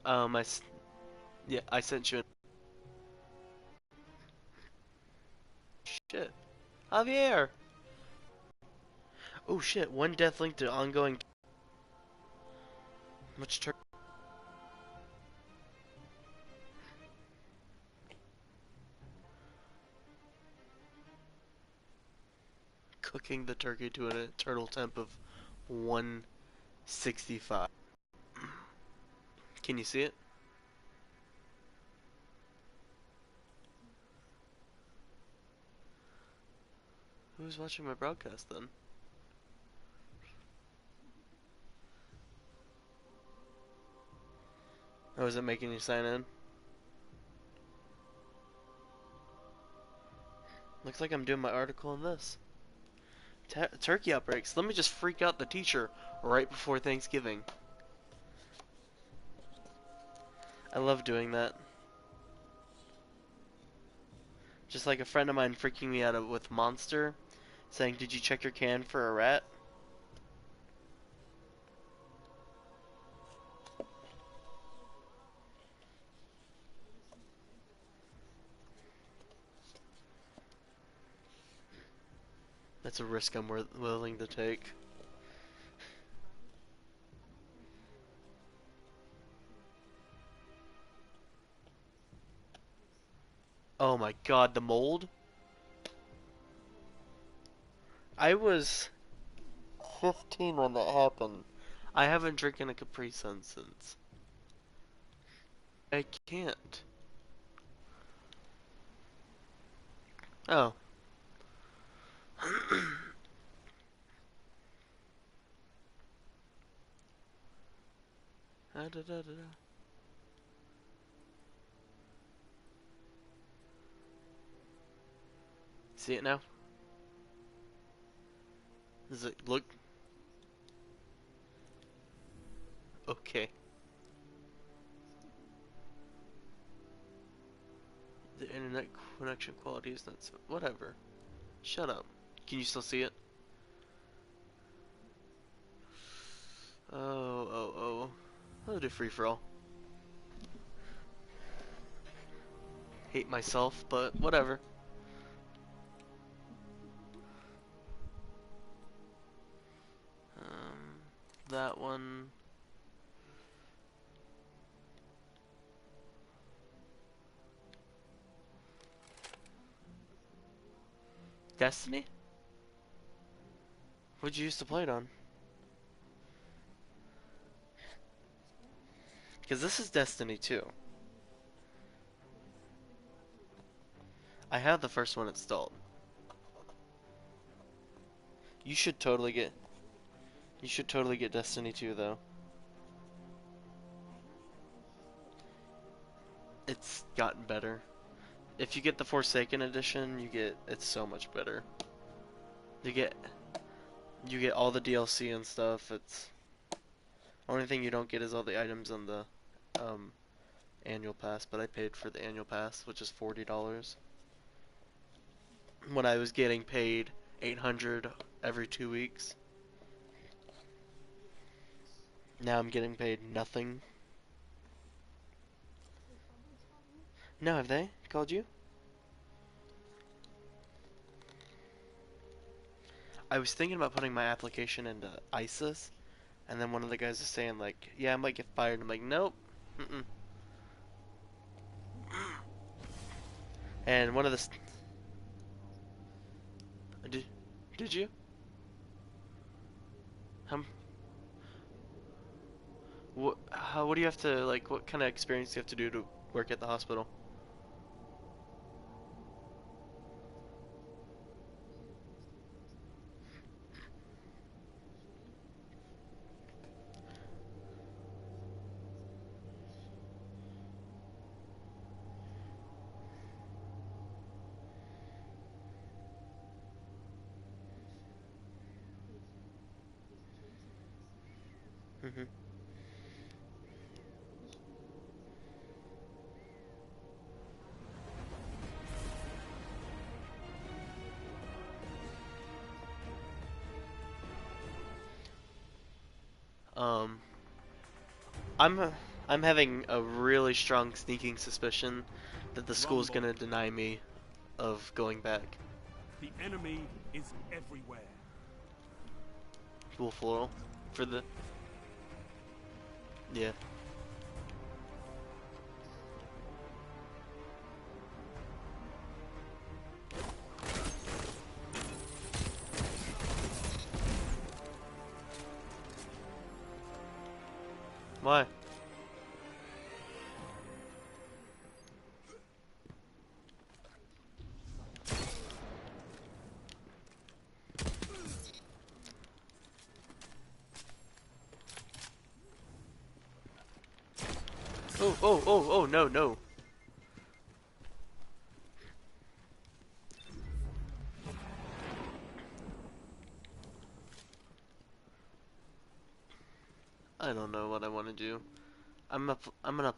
Um, I, s- yeah, I sent you a shit. Javier! Oh shit, one death linked to ongoing. Much tur cooking the turkey to an eternal temp of 165. Can you see it? Who's watching my broadcast then? Oh, is it making you sign in? Looks like I'm doing my article on this. Turkey outbreaks. Let me just freak out the teacher right before Thanksgiving. I love doing that. Just like a friend of mine freaking me out with Monster, saying, "Did you check your can for a rat?" That's a risk I'm willing to take. Oh my god, the mold? I was 15 when that happened. I haven't drinking a Capri Sun since. I can't. Oh. Ah, da, da, da, da. See it now? Does it look okay? The internet connection quality is not so. Whatever. Shut up. Can you still see it? Oh, oh, oh. I'll do free for all. Hate myself, but whatever. That one. Destiny? What'd you used to play it on? Because this is Destiny 2. I have the first one installed. You should totally get. You should totally get Destiny 2 though. It's gotten better. If you get the Forsaken edition, it's so much better. You get you get all the DLC and stuff. It's only thing you don't get is all the items on the um annual pass, but I paid for the annual pass, which is $40. When I was getting paid 800 every 2 weeks. Now I'm getting paid nothing. No, have they called you? I was thinking about putting my application into ISIS, and then one of the guys is saying like, "Yeah, I might get fired." I'm like, "Nope." Mm-mm. And one of the did did you? What do you have to like? What kind of experience do you have to do to work at the hospital? Hmm. Um, I'm I'm having a really strong sneaking suspicion that the school's Rumble. gonna deny me of going back. The enemy is everywhere. Dual floral for the yeah. Why? Oh, no, no. I don't know what I want to do. I'm gonna.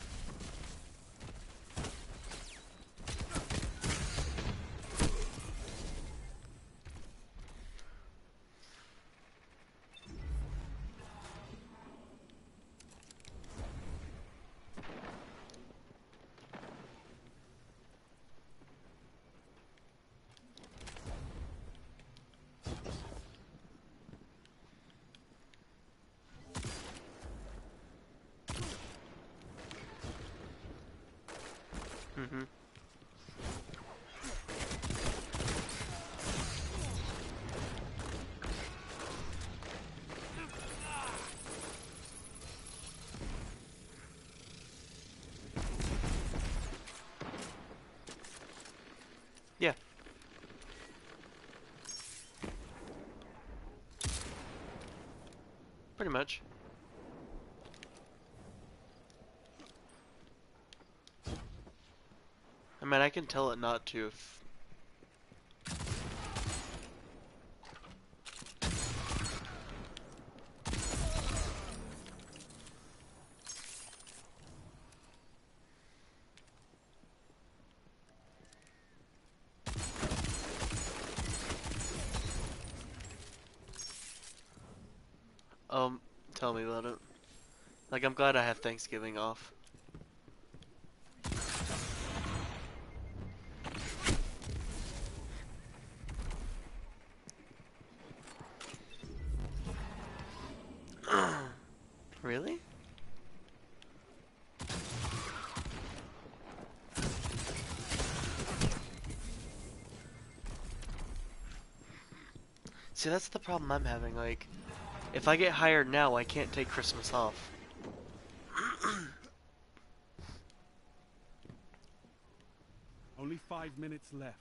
Mm-hmm. Yeah. Pretty much. I mean, I can tell it not to if... Tell me about it. Like, I'm glad I have Thanksgiving off. Really? See, that's the problem I'm having. Like, if I get hired now, I can't take Christmas off. Only 5 minutes left.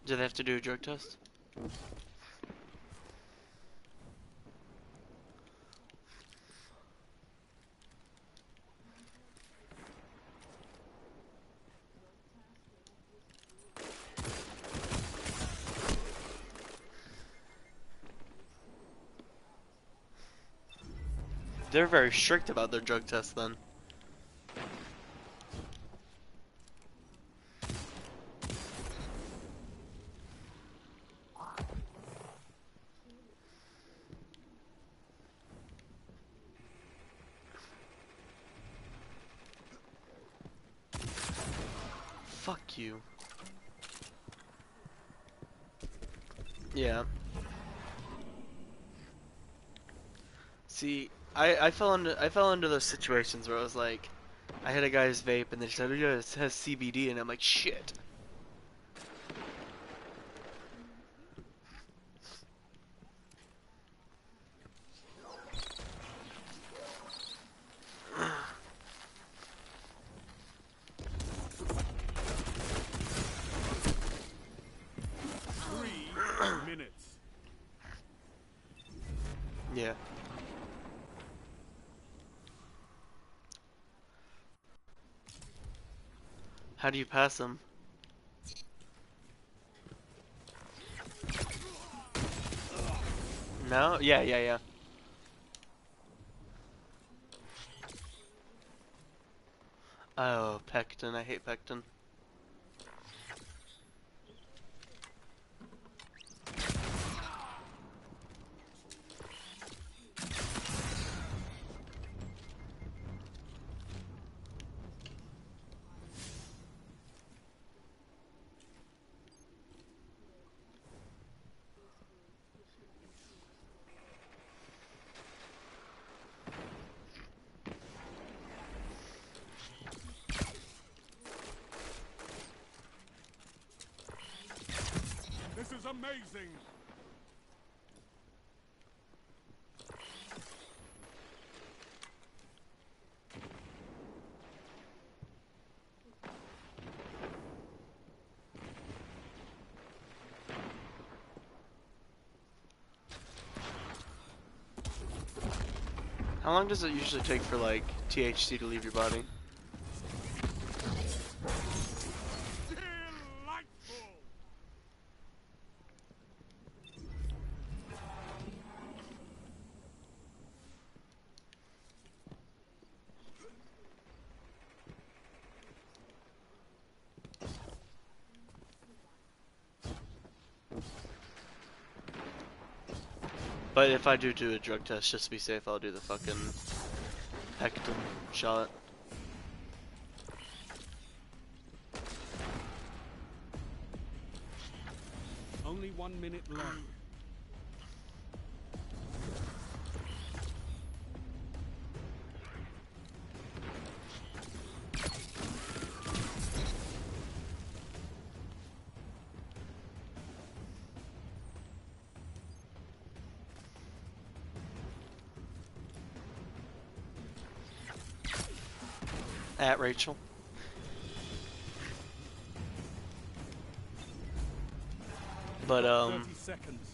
Do they have to do a drug test? They're very strict about their drug tests then. Fuck you. Yeah. See, I fell into those situations where I was like, I had a guy's vape and they said, "Yeah, it has CBD," and I'm like, shit. minutes. Yeah. How do you pass them? No? Yeah, yeah, yeah. Oh, Pectin. I hate Pectin. This is amazing. How long does it usually take for, like, THC to leave your body? Delightful. But if I do a drug test, just to be safe, I'll do the fucking Pectin shot. Only 1 minute left. At Rachel. But, 30 seconds.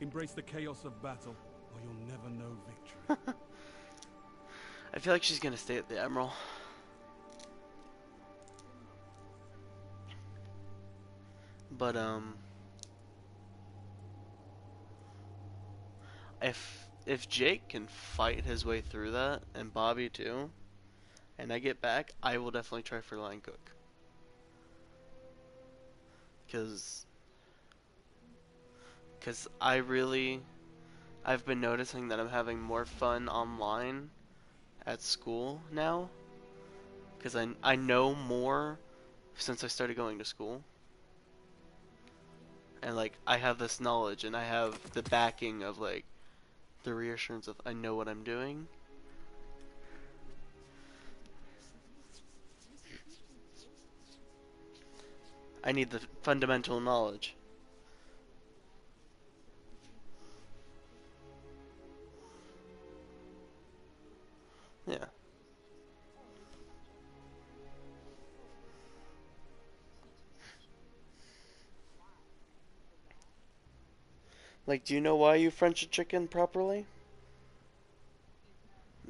Embrace the chaos of battle, or you'll never know victory. I feel like she's gonna stay at the Emerald. But, if Jake can fight his way through that, and Bobby too, and I get back, I will definitely try for line cook. Cause I've been noticing that I'm having more fun online at school now. Cause I know more since I started going to school. And like, I have this knowledge, and I have the backing of like, the reassurance of I know what I'm doing. I need the fundamental knowledge. Yeah. Like, do you know why you French a chicken properly?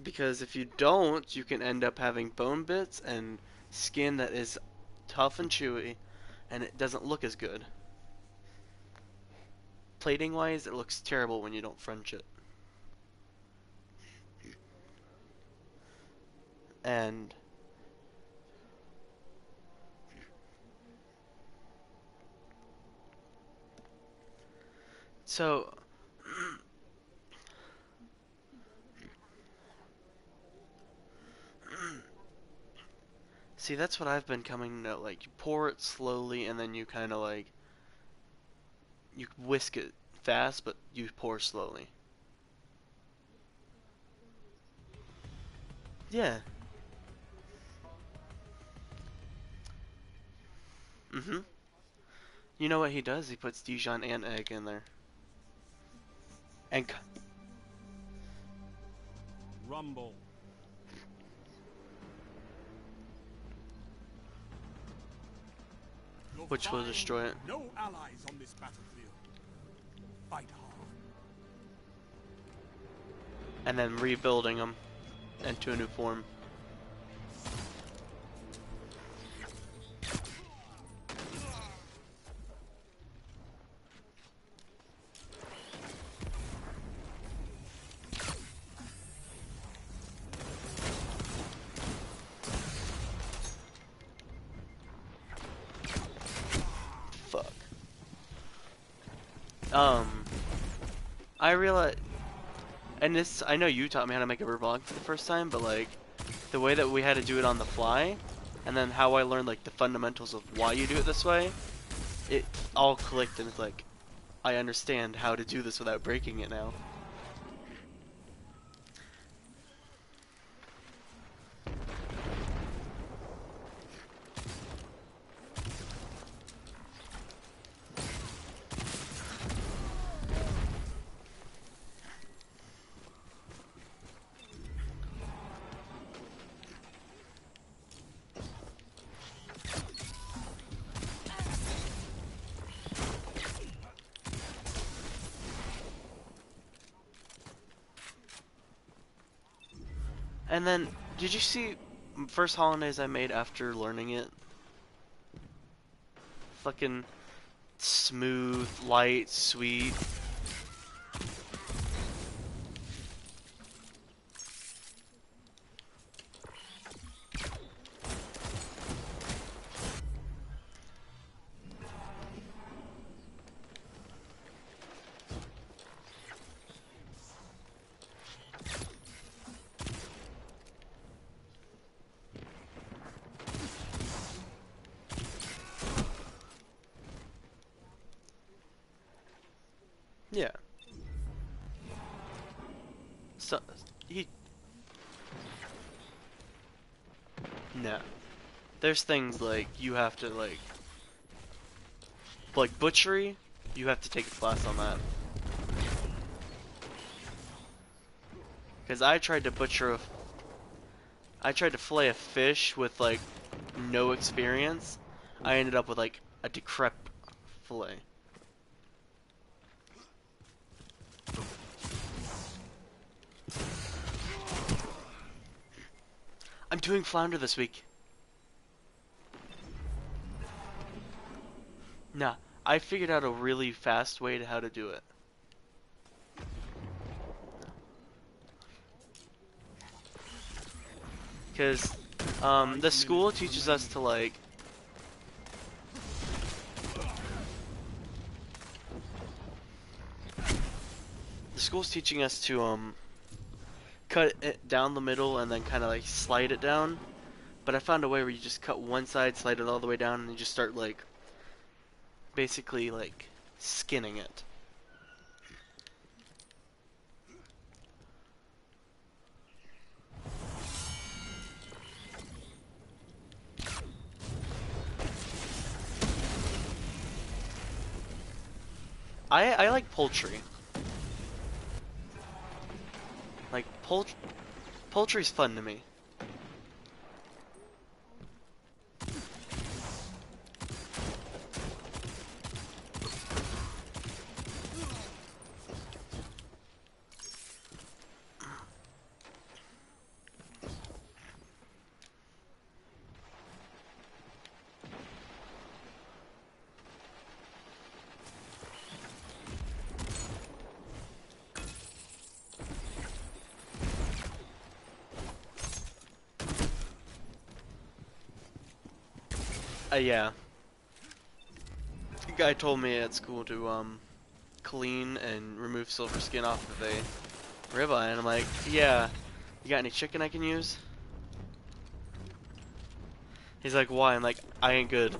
Because if you don't, you can end up having bone bits and skin that is tough and chewy, and it doesn't look as good. Plating wise, it looks terrible when you don't French it. And so, see, that's what I've been coming to, like, you pour it slowly, and then you kind of like, you whisk it fast, but you pour slowly. Yeah. Mm-hmm. You know what he does? He puts Dijon and egg in there. And Rumble. You'll which will find destroy it. no allies on this battlefield. Fight hard. And then rebuilding them into a new form. Fuck. I realize, and this, I know you taught me how to make a Verblog for the first time, but like, the way that we had to do it on the fly, and then how I learned like the fundamentals of why you do it this way, it all clicked, and it's like, I understand how to do this without breaking it now. And then, did you see first hollandaise I made after learning it? Fucking smooth, light, sweet. Yeah. So, no. There's things like, you have to like butchery, you have to take a class on that. Because I tried to I tried to fillet a fish with like no experience. I ended up with like a decrepit fillet. I'm doing flounder this week. Nah, I figured out a really fast way to how to do it. Because the school teaches us to like the school's teaching us to cut it down the middle and then kind of like slide it down. But I found a way where you just cut one side, slide it all the way down, and you just start like basically like skinning it. I like poultry. Like poultry's fun to me. Yeah. A guy told me at school to clean and remove silver skin off of a ribeye, and I'm like, yeah. You got any chicken I can use? He's like, why? I'm like, I ain't good.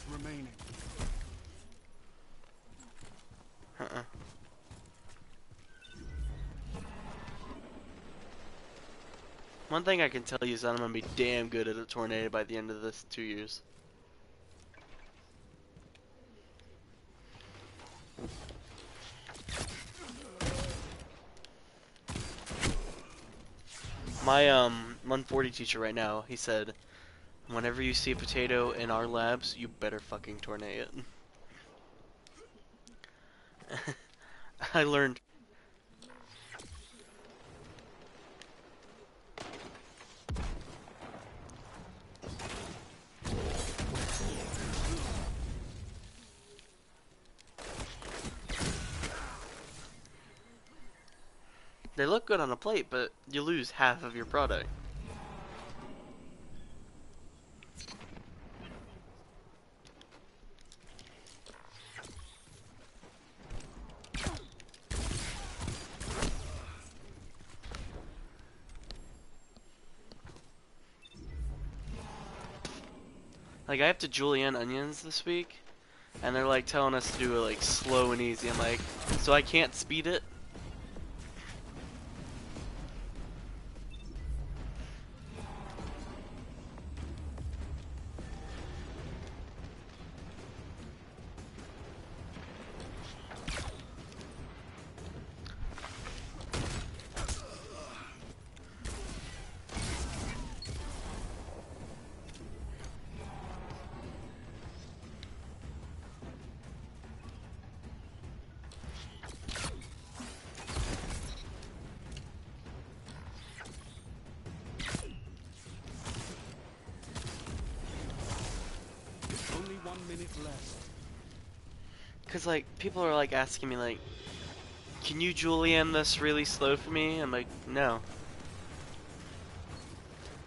minutes remaining. Uh-uh. One thing I can tell you is that I'm gonna be damn good at a tornado by the end of this 2 years. My 140 teacher right now, he said, whenever you see a potato in our labs, you better fucking tornado it. I learned. They look good on a plate, but you lose half of your product. Like, I have to julienne onions this week, and they're like telling us to do it like slow and easy. I'm like, so I can't speed it? Only 1 minute left. Cause like people are like asking me like, can you julienne this really slow for me? I'm like, no.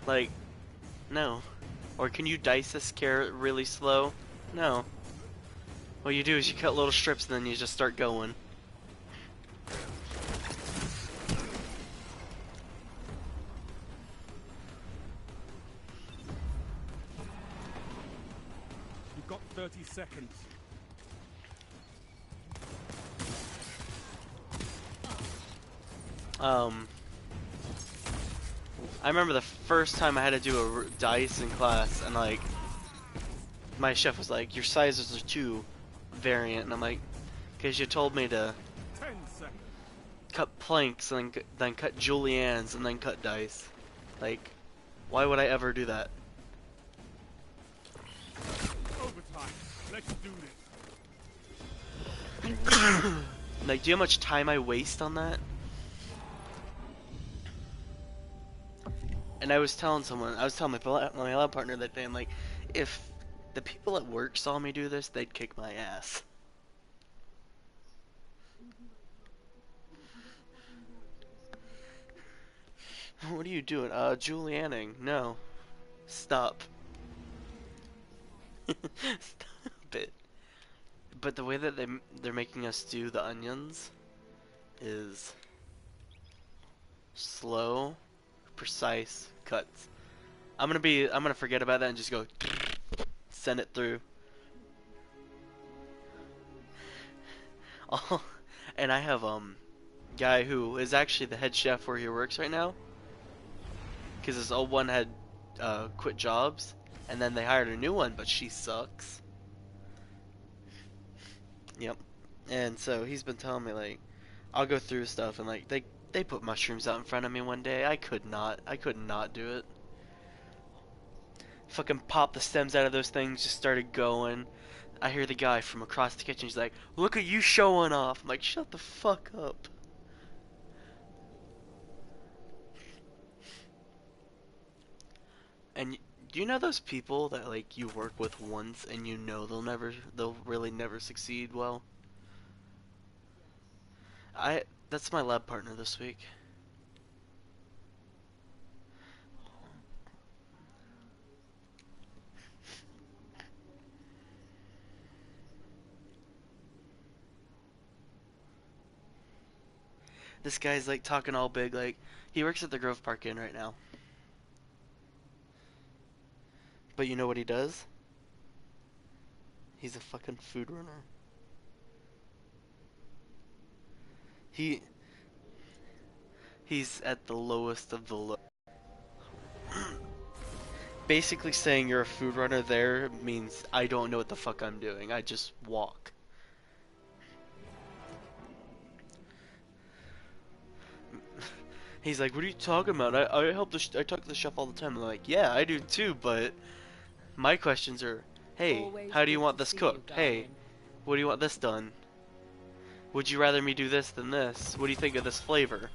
Like, no. Or can you dice this carrot really slow? No. What you do is you cut little strips and then you just start going. You've got 30 seconds. I remember the first time I had to do a dice in class, and like, my chef was like, your sizes are too variant, and I'm like, because you told me to 10 seconds. cut planks, and then cut juliennes, and then cut dice. Like, why would I ever do that? Overtime. Let's do this. Like, do you know how much time I waste on that? And I was telling my lab partner that day, I'm like, if the people at work saw me do this, they'd kick my ass. What are you doing? Julianning. No. Stop. Stop it. But the way that they're making us do the onions is slow, precise cuts. I'm gonna forget about that and just go send it through. Oh, and I have guy who is actually the head chef where he works right now, because his old one had quit jobs, and then they hired a new one, but she sucks. Yep. And so he's been telling me like, I'll go through stuff and like they put mushrooms out in front of me one day. I could not do it. Fucking popped the stems out of those things, just started going. I hear the guy from across the kitchen, he's like, look at you showing off. I'm like, shut the fuck up. And do you know those people that like you work with once and you know they'll really never succeed well? That's my lab partner this week. This guy's like talking all big, like he works at the Grove Park Inn right now. But you know what he does? He's a fucking food runner. He he's at the lowest of the low. Basically saying you're a food runner there means I don't know what the fuck I'm doing. I just walk. He's like, what are you talking about? I help I talk to the chef all the time. I'm like, yeah, I do too, but my questions are, hey, Always how do you good want to this see cooked? you, Hey, darling. what do you want this done? Would you rather me do this than this? What do you think of this flavor?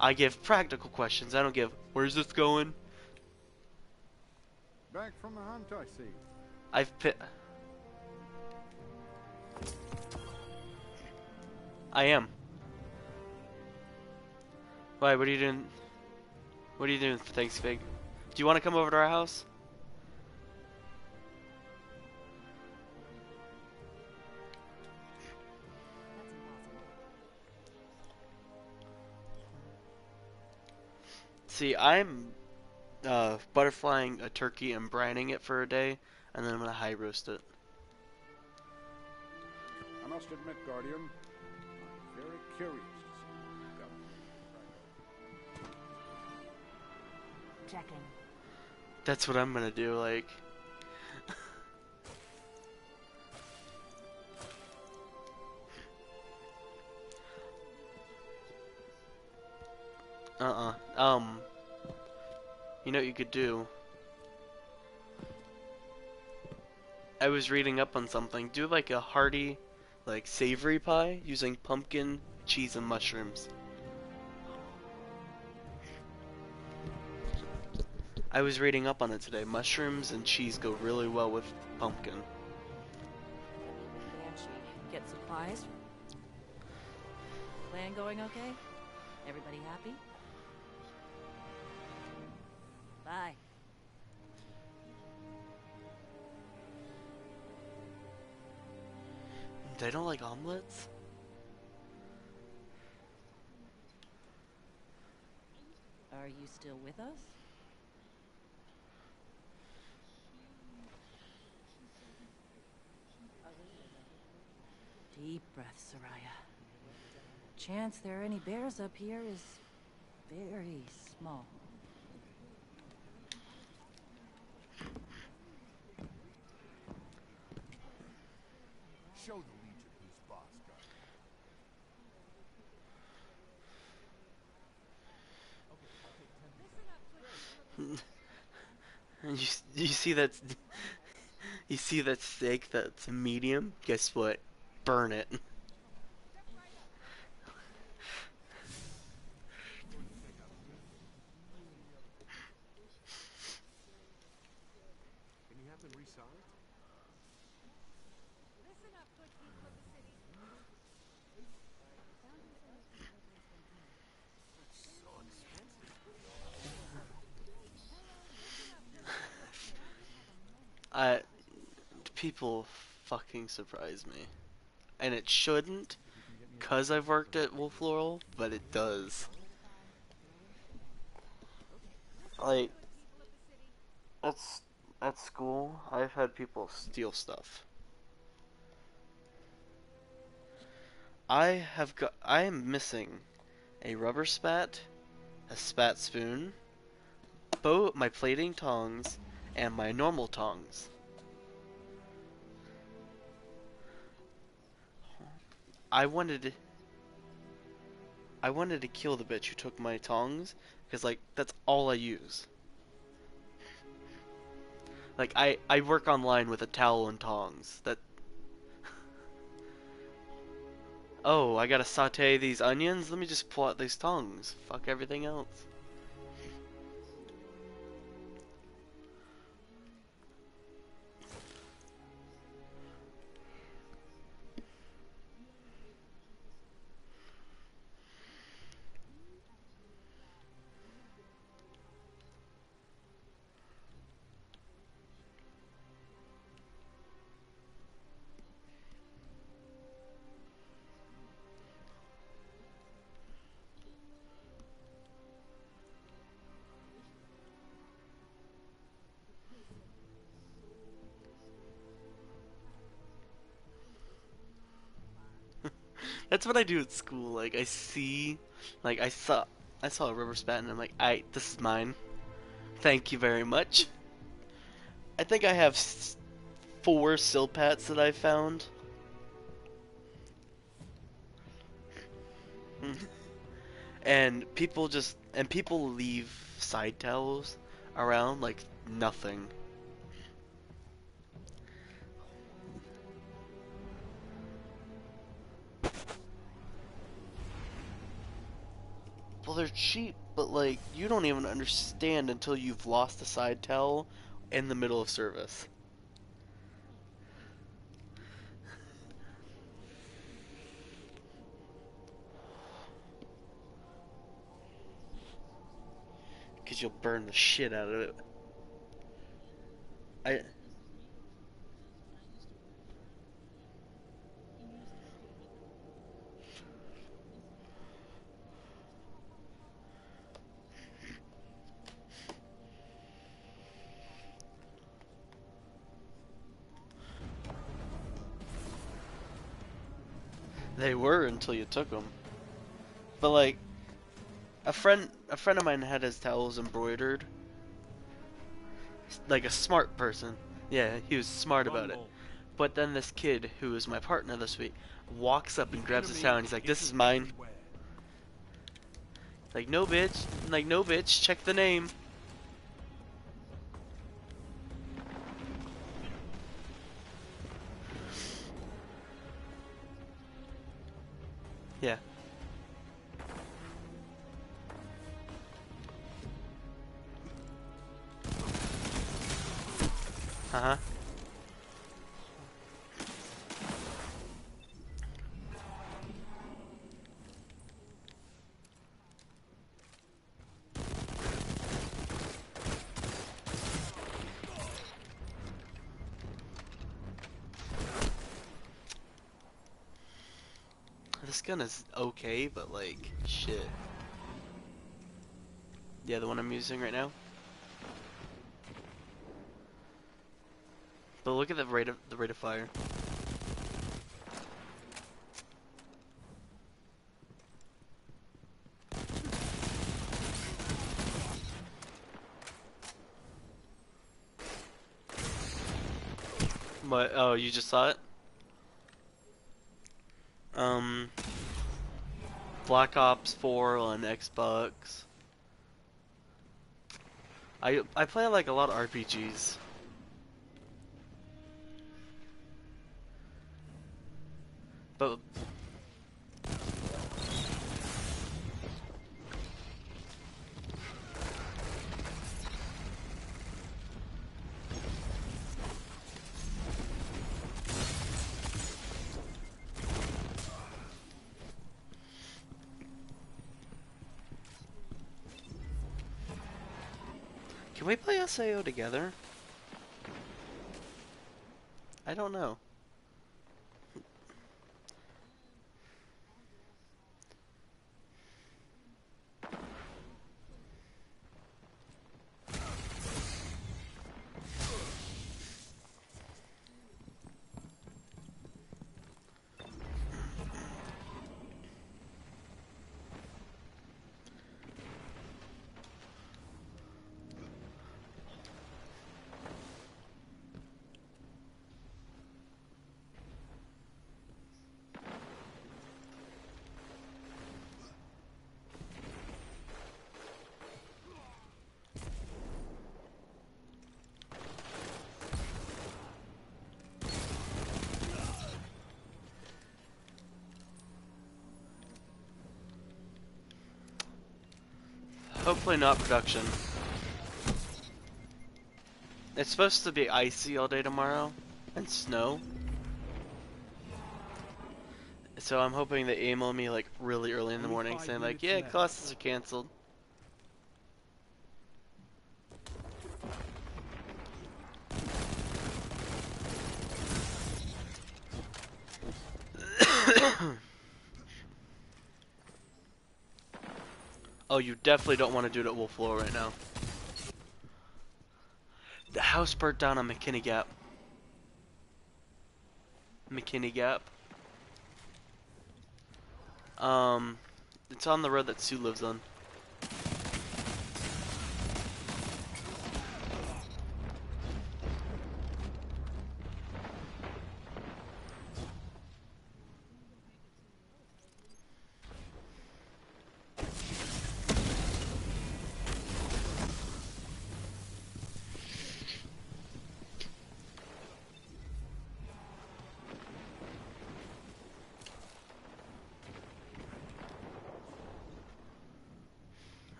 I give practical questions. I don't give, where's this going? Back from the hunt, I see. I am. Why, what are you doing? What are you doing for Thanksgiving? Do you want to come over to our house? That's impossible. See, I'm butterflying a turkey and brining it for a day, and then I'm gonna high roast it. I must admit, Guardian, I'm very curious to see what you've done. Checking. That's what I'm gonna do, like. You know what you could do? I was reading up on something. Do like a hearty, like savory pie using pumpkin, cheese, and mushrooms. I was reading up on it today. Mushrooms and cheese go really well with pumpkin. Banshee, get supplies. Plan going okay? Everybody happy? Bye. They don't like omelets? Are you still with us? Deep breath, Soraya. Chance there are any bears up here is very small. Show the Legion who's boss, Guardian. And you see that you see that steak that's medium? Guess what? Burn it. Can you have them resized? I People fucking surprise me. And it shouldn't, cause I've worked at Wolf Laurel, but it does. Like, at school, I've had people steal stuff. I am missing a rubber spat, a spat spoon, both my plating tongs, and my normal tongs. I wanted I wanted to kill the bitch who took my tongs, because like that's all I use. Like I work online with a towel and tongs. That Oh, I gotta saute these onions? Let me just pull out these tongs. Fuck everything else. That's what I do at school. Like I see, like I saw a river spat and I'm like, this is mine. Thank you very much. I think I have 4 silpats that I found. And people leave side towels around like nothing. Well, they're cheap, but like you don't even understand until you've lost a side towel in the middle of service. Because you'll burn the shit out of it. I They were until you took them. But like a friend of mine had his towels embroidered. Like a smart person. Yeah, he was smart about it. But then this kid, who was my partner this week, walks up and grabs his towel and he's like, "This is mine." Like, no bitch. Like, no bitch. Check the name. Yeah. Uh-huh. This gun is okay, but like, shit. Yeah, the one I'm using right now. But look at the rate of fire. What? Oh, you just saw it? Black Ops 4 on Xbox. I play like a lot of RPGs. But can we play SAO together? I don't know. Hopefully not production. It's supposed to be icy all day tomorrow and snow. So I'm hoping they email me like really early in the morning saying like, yeah, classes are canceled. Oh, you definitely don't want to do it at Wolf Lore right now. The house burnt down on McKinney Gap. McKinney Gap. It's on the road that Sue lives on.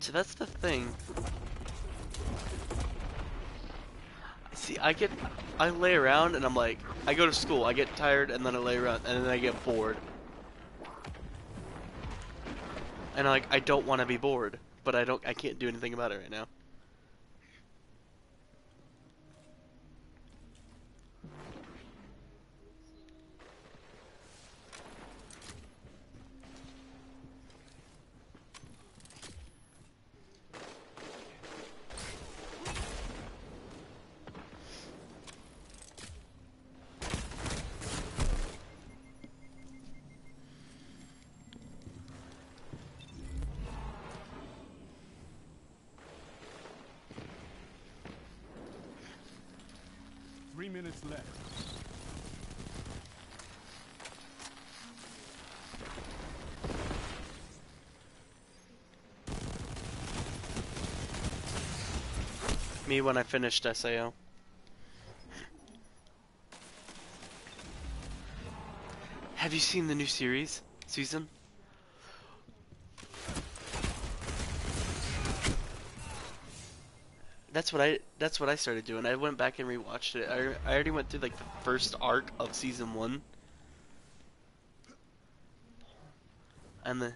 So that's the thing. See, I lay around and I'm like, I go to school, I get tired, and then I lay around, and then I get bored. And like, I don't want to be bored, but I can't do anything about it right now. Three minutes left. Me when I finished SAO. Have you seen the new season? That's what I started doing. I went back and rewatched it. I already went through like the first arc of season 1. And the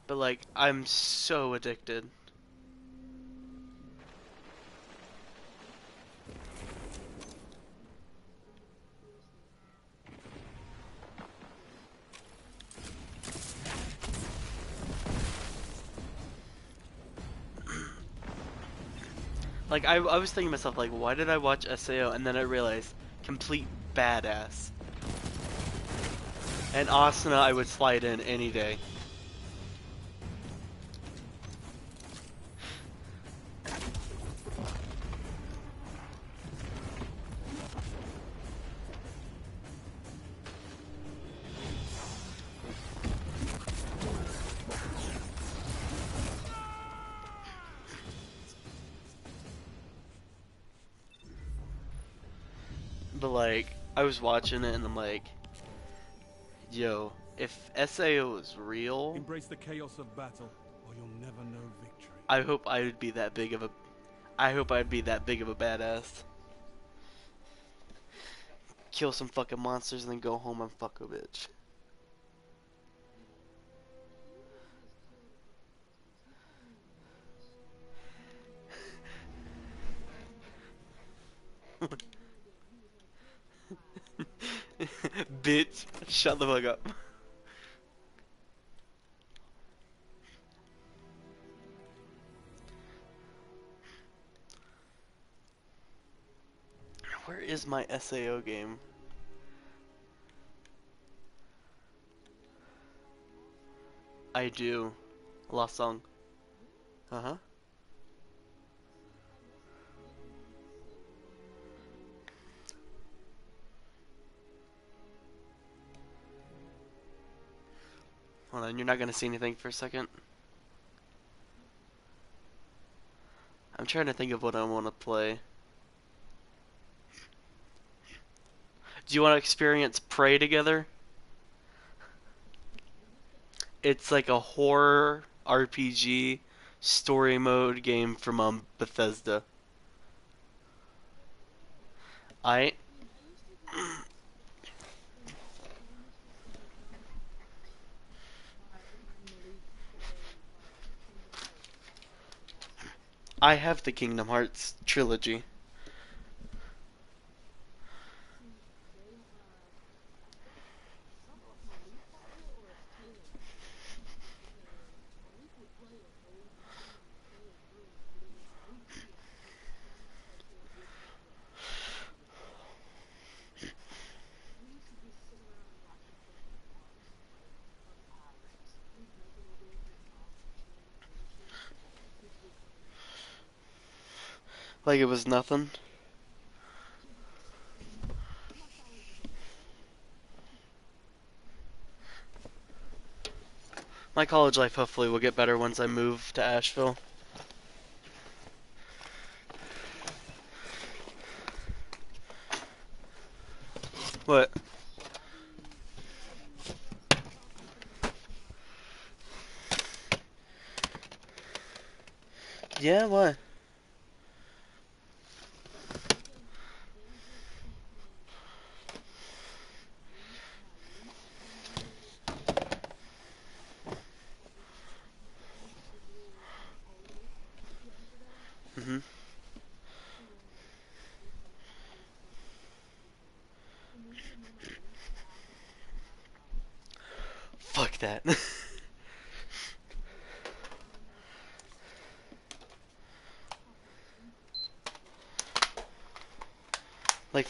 But like, I'm so addicted. Like, I was thinking to myself, like, why did I watch SAO? And then I realized, complete badass. And Asuna, I would slide in any day. But like, I was watching it and I'm like, yo, if SAO is real, Embrace the chaos of battle, or you'll never know victory. I hope I would be that big of a badass. Kill some fucking monsters and then go home and fuck a bitch. Bitch, shut the fuck up. Where is my SAO game? I do. Lost song. Uh-huh. Hold on, you're not gonna see anything for a second? I'm trying to think of what I want to play. Do you want to experience Prey together? It's like a horror RPG story mode game from Bethesda. I have the Kingdom Hearts trilogy. Like it was nothing. My college life hopefully will get better once I move to Asheville. What? Yeah, what? Mhm. Fuck that. Like